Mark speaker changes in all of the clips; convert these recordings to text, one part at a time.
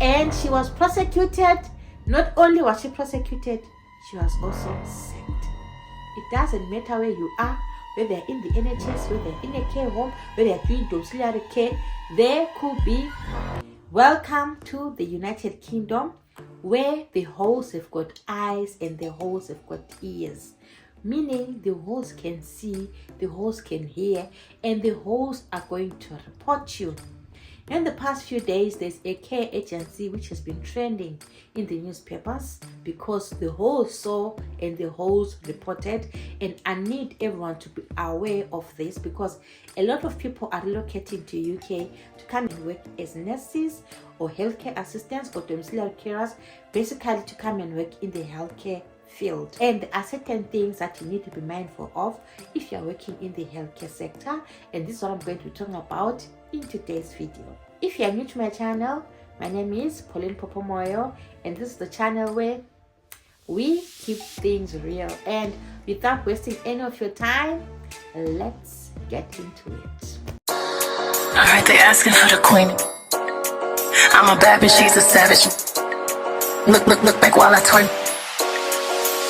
Speaker 1: And she was prosecuted. Not only was she prosecuted, she was also sacked. It doesn't matter where you are, whether they're in the NHS, whether they're in a care home, whether they're doing domiciliary care, there could be. Welcome to the United Kingdom, where the holes have got eyes and the holes have got ears. Meaning the holes can see, the holes can hear, and the holes are going to report you. In the past few days, there's a care agency which has been trending in the newspapers because the holes saw and the holes reported, and I need everyone to be aware of this because a lot of people are relocating to UK to come and work as nurses or healthcare assistants or domiciliary carers, basically to come and work in the healthcare field. And there are certain things that you need to be mindful of if you're working in the healthcare sector, and this is what I'm going to be talking about in today's video. If you are new to my channel, my name is Pauline.popomoyo, and this is the channel where we keep things real. And without wasting any of your time, let's get into it.
Speaker 2: Alright, they asking for the queen. I'm a bad bitch, she's a savage. Look back while I twerk.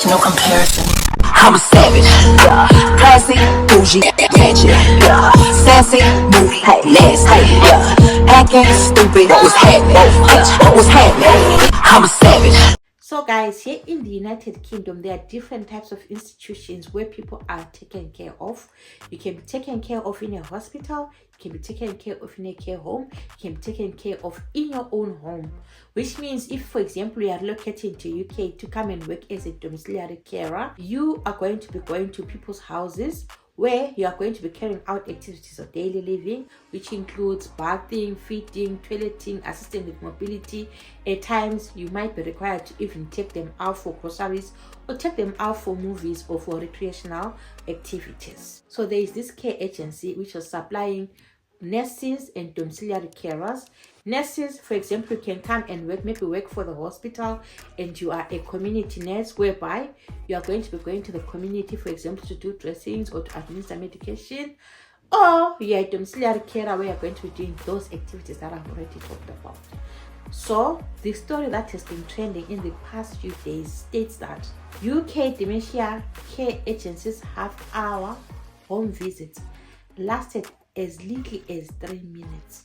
Speaker 2: No comparison. I'm a savage, yeah. Classy, bougie, ratchet, yeah. Sassy, moody, nasty, yeah. Acting stupid, what was happening? What was happening? I'm a savage.
Speaker 1: So guys, here in the United Kingdom, there are different types of institutions where people are taken care of. You can be taken care of in a hospital, you can be taken care of in a care home, you can be taken care of in your own home. Which means if, for example, you are relocating to UK to come and work as a domiciliary carer, you are going to be going to people's houses where you are going to be carrying out activities of daily living, which includes bathing, feeding, toileting, assisting with mobility. At times, you might be required to even take them out for groceries or take them out for movies or for recreational activities. So there is this care agency which is supplying nurses and domiciliary carers. Nurses, for example, can come and maybe work for the hospital, and you are a community nurse whereby you are going to be going to the community, for example, to do dressings or to administer medication, or you are a domiciliary carer where you are going to be doing those activities that I've already talked about. So the story that has been trending in the past few days states that UK dementia care agencies half-hour home visits lasted as little as 3 minutes.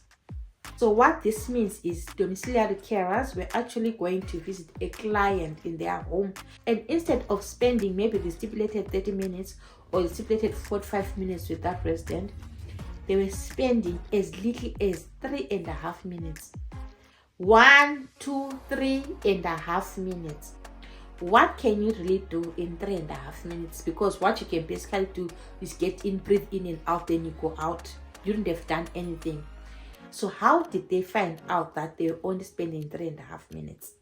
Speaker 1: So what this means is domiciliary carers were actually going to visit a client in their home, and instead of spending maybe the stipulated 30 minutes or the stipulated 45 minutes with that resident, they were spending as little as 3.5 minutes. 1, 2, 3.5 minutes. What can you really do in 3.5 minutes? Because what you can basically do is get in, breathe in and out, then you go out. You wouldn't have done anything. So how did they find out that they were only spending 3.5 minutes?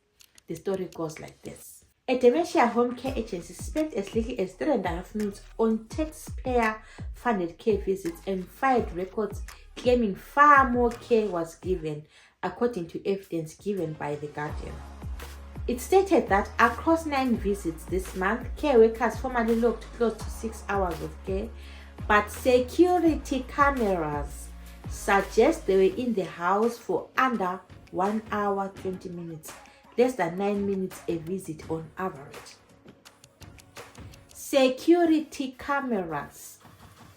Speaker 1: The story goes like this. A dementia home care agency spent as little as 3.5 minutes on taxpayer-funded care visits and filed records claiming far more care was given, according to evidence given by The Guardian. It stated that across 9 visits this month, care workers formally logged close to 6 hours of care, but security cameras suggest they were in the house for under 1 hour 20 minutes, less than 9 minutes a visit on average. Security cameras.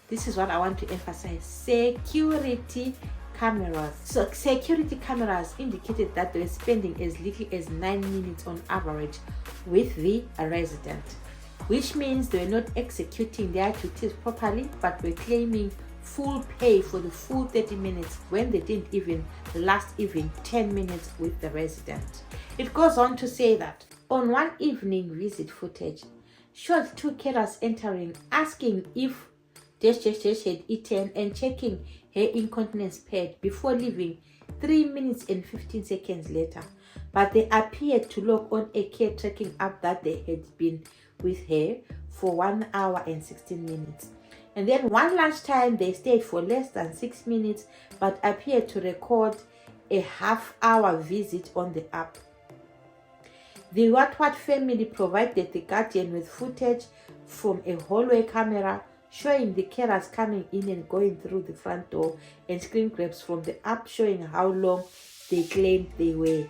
Speaker 1: This is what I want to emphasize. Security cameras. So security cameras indicated that they were spending as little as 9 minutes on average with the resident, which means they were not executing their duties properly, but were claiming full pay for the full 30 minutes when they didn't even last even 10 minutes with the resident. It goes on to say that on one evening visit footage showed 2 carers entering, asking if had eaten and checking her incontinence pad before leaving 3 minutes and 15 seconds later, but they appeared to log on a care tracking app that they had been with her for 1 hour and 16 minutes. And then one lunchtime they stayed for less than 6 minutes but appeared to record a half-hour visit on the app. The Watwat family provided The Guardian with footage from a hallway camera showing the carers coming in and going through the front door, and screen grabs from the app showing how long they claimed they were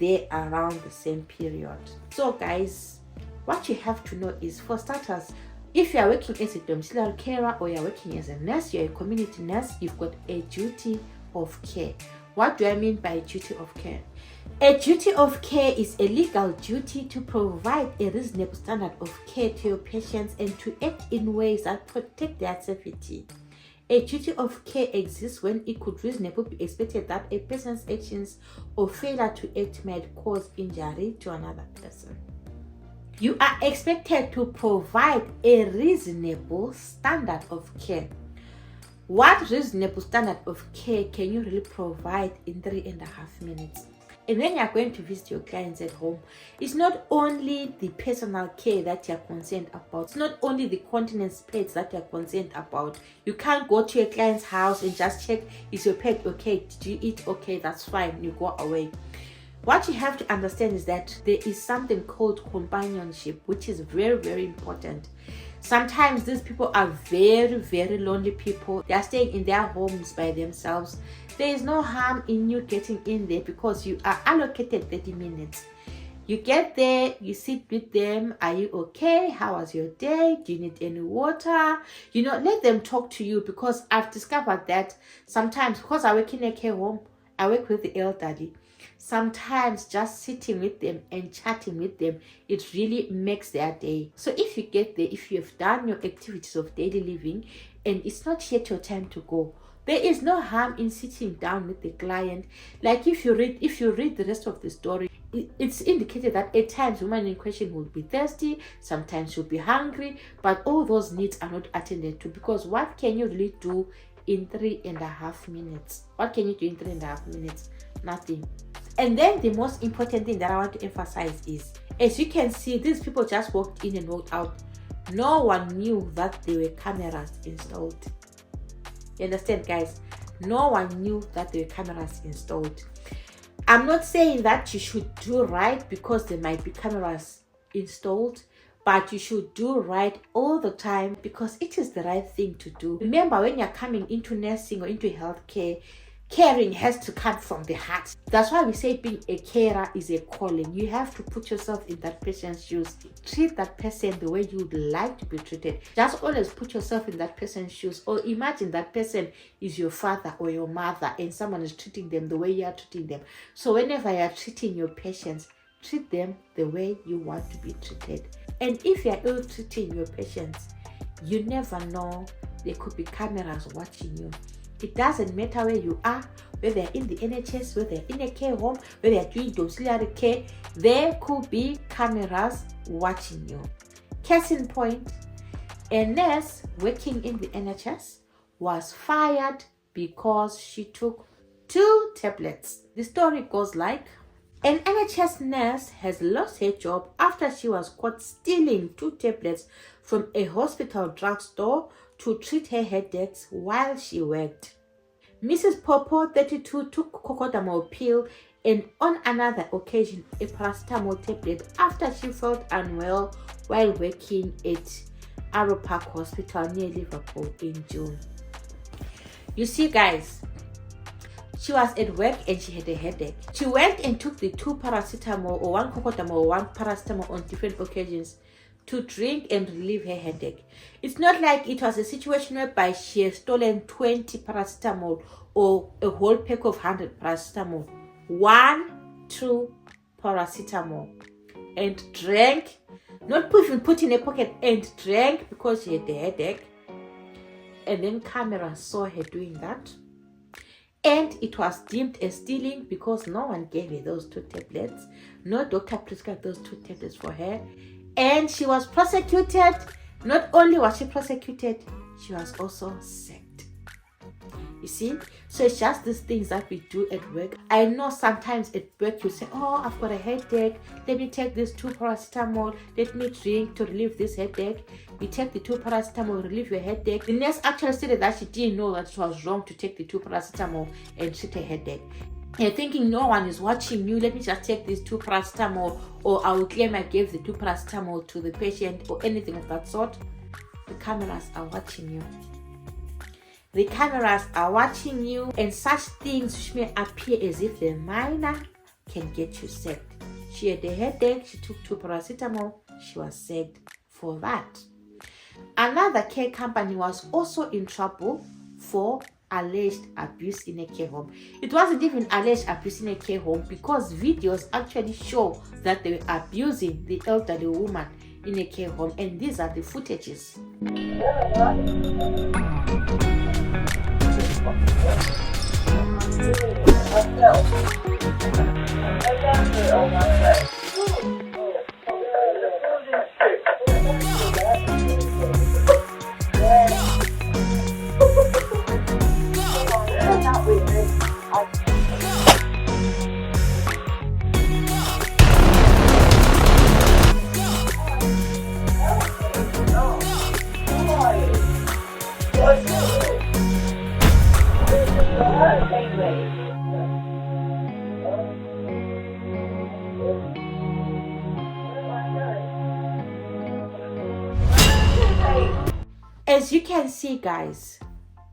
Speaker 1: there around the same period. So guys, what you have to know is, for starters, if you are working as a domiciliary carer or you are working as a nurse, you are a community nurse, you've got a duty of care. What do I mean by duty of care? A duty of care is a legal duty to provide a reasonable standard of care to your patients and to act in ways that protect their safety. A duty of care exists when it could reasonably be expected that a person's actions or failure to act might cause injury to another person. You are expected to provide a reasonable standard of care. What reasonable standard of care can you really provide in 3.5 minutes? And when you are going to visit your clients at home, it's not only the personal care that you are concerned about. It's not only the continence pets that you are concerned about. You can't go to your client's house and just check, is your pet okay? Did you eat? Okay, that's fine. You go away. What you have to understand is that there is something called companionship, which is very, very important. Sometimes these people are very, very lonely people. They are staying in their homes by themselves. There is no harm in you getting in there because you are allocated 30 minutes. You get there, you sit with them. Are you okay? How was your day? Do you need any water? Let them talk to you, because I've discovered that sometimes, because I work in a care home, I work with the elderly. Sometimes just sitting with them and chatting with them, it really makes their day. So if you get there, if you have done your activities of daily living and it's not yet your time to go, there is no harm in sitting down with the client. Like if you read the rest of the story, it's indicated that at times the woman in question will be thirsty, sometimes she'll be hungry, but all those needs are not attended to, because what can you really do in 3.5 minutes? What can you do in 3.5 minutes? Nothing. And then the most important thing that I want to emphasize is, as you can see, these people just walked in and walked out. No one knew that there were cameras installed. You understand, guys? No one knew that there were cameras installed. I'm not saying that you should do right because there might be cameras installed, but you should do right all the time because it is the right thing to do. Remember, when you're coming into nursing or into healthcare, caring has to come from the heart. That's why we say being a carer is a calling. You have to put yourself in that person's shoes. Treat that person the way you would like to be treated. Just always put yourself in that person's shoes, or imagine that person is your father or your mother and someone is treating them the way you are treating them. So whenever you are treating your patients, treat them the way you want to be treated. And if you are ill treating your patients, you never know, there could be cameras watching you. It doesn't matter where you are, whether in the NHS, whether in a care home, whether you're doing domiciliary care, there could be cameras watching you. Case in point, a nurse working in the NHS was fired because she took 2 tablets. The story goes like, an NHS nurse has lost her job after she was caught stealing 2 tablets from a hospital drugstore to treat her headaches while she worked. Mrs. Popo, 32, took cocodamol pill and on another occasion a paracetamol tablet after she felt unwell while working at Arrow Park Hospital near Liverpool in June. You see, guys, she was at work and she had a headache. She went and took the 2 paracetamol, or 1 cocodamol or 1 paracetamol on different occasions to drink and relieve her headache. It's not like it was a situation whereby she had stolen 20 paracetamol or a whole pack of 100 paracetamol. 1 true paracetamol, and drank, not even put in a pocket, and drank because she had a headache. And then cameras saw her doing that. And it was deemed as stealing because no one gave her those 2 tablets. No doctor prescribed those 2 tablets for her. And she was prosecuted. Not only was she prosecuted, she was also sacked. You see? So it's just these things that we do at work. I know sometimes at work you say, oh, I've got a headache. Let me take this 2 paracetamol. Let me drink to relieve this headache. You take the 2 paracetamol, relieve your headache. The nurse actually stated that she didn't know that it was wrong to take the 2 paracetamol and treat a headache. You're thinking no one is watching you, let me just take this 2 paracetamol, or I will claim I gave the 2 paracetamol to the patient, or anything of that sort. The cameras are watching you. The cameras are watching you, and such things which may appear as if they're minor can get you sacked. She had a headache, she took 2 paracetamol, she was sacked for that. Another care company was also in trouble for alleged abuse in a care home. It wasn't even alleged abuse in a care home because videos actually show that they were abusing the elderly woman in a care home, and these are the footages. As you can see, guys,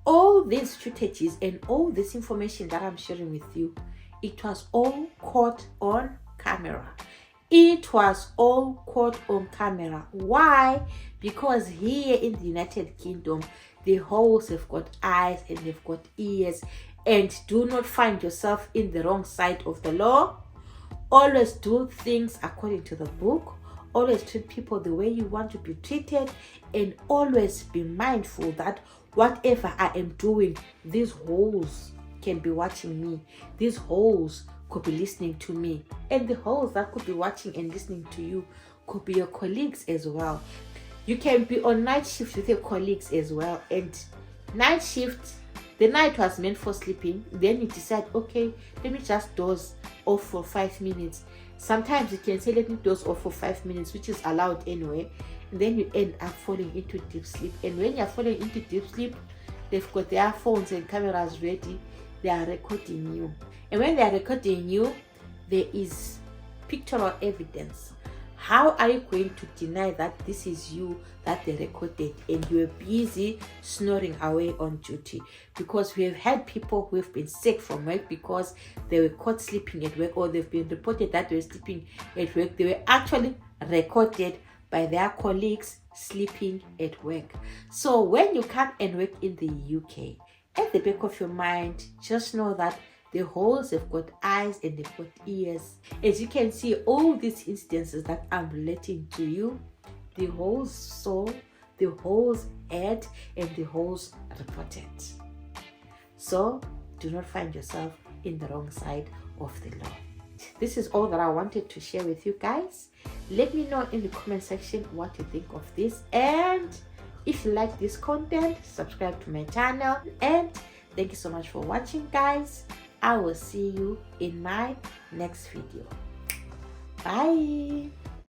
Speaker 1: all these footages and all this information that I'm sharing with you, it was all caught on camera. It was all caught on camera. Why? Because here in the United Kingdom, the holes have got eyes and they've got ears. And do not find yourself in the wrong side of the law. Always do things according to the book. Always treat people the way you want to be treated, and always be mindful that whatever I am doing, these holes can be watching me. These holes could be listening to me, and the holes that could be watching and listening to you could be your colleagues as well. You can be on night shift with your colleagues as well, and night shift, the night was meant for sleeping. Then you decide, okay, let me just doze off for 5 minutes. Sometimes you can say, let me doze off for 5 minutes, which is allowed anyway. And then you end up falling into deep sleep. And when you're falling into deep sleep, they've got their phones and cameras ready. They are recording you. And when they are recording you, there is pictorial evidence. How are you going to deny that this is you that they recorded and you were busy snoring away on duty? Because we have had people who have been sick from work because they were caught sleeping at work, or they've been reported that they were sleeping at work. They were actually recorded by their colleagues sleeping at work. So when you come and work in the UK, at the back of your mind, just know that the holes have got eyes and they've got ears. As you can see, all these instances that I'm relating to you, the holes saw, the holes heard, and the holes reported. So do not find yourself in the wrong side of the law. This is all that I wanted to share with you guys. Let me know in the comment section what you think of this, and if you like this content, subscribe to my channel. And thank you so much for watching, guys. I will see you in my next video. Bye.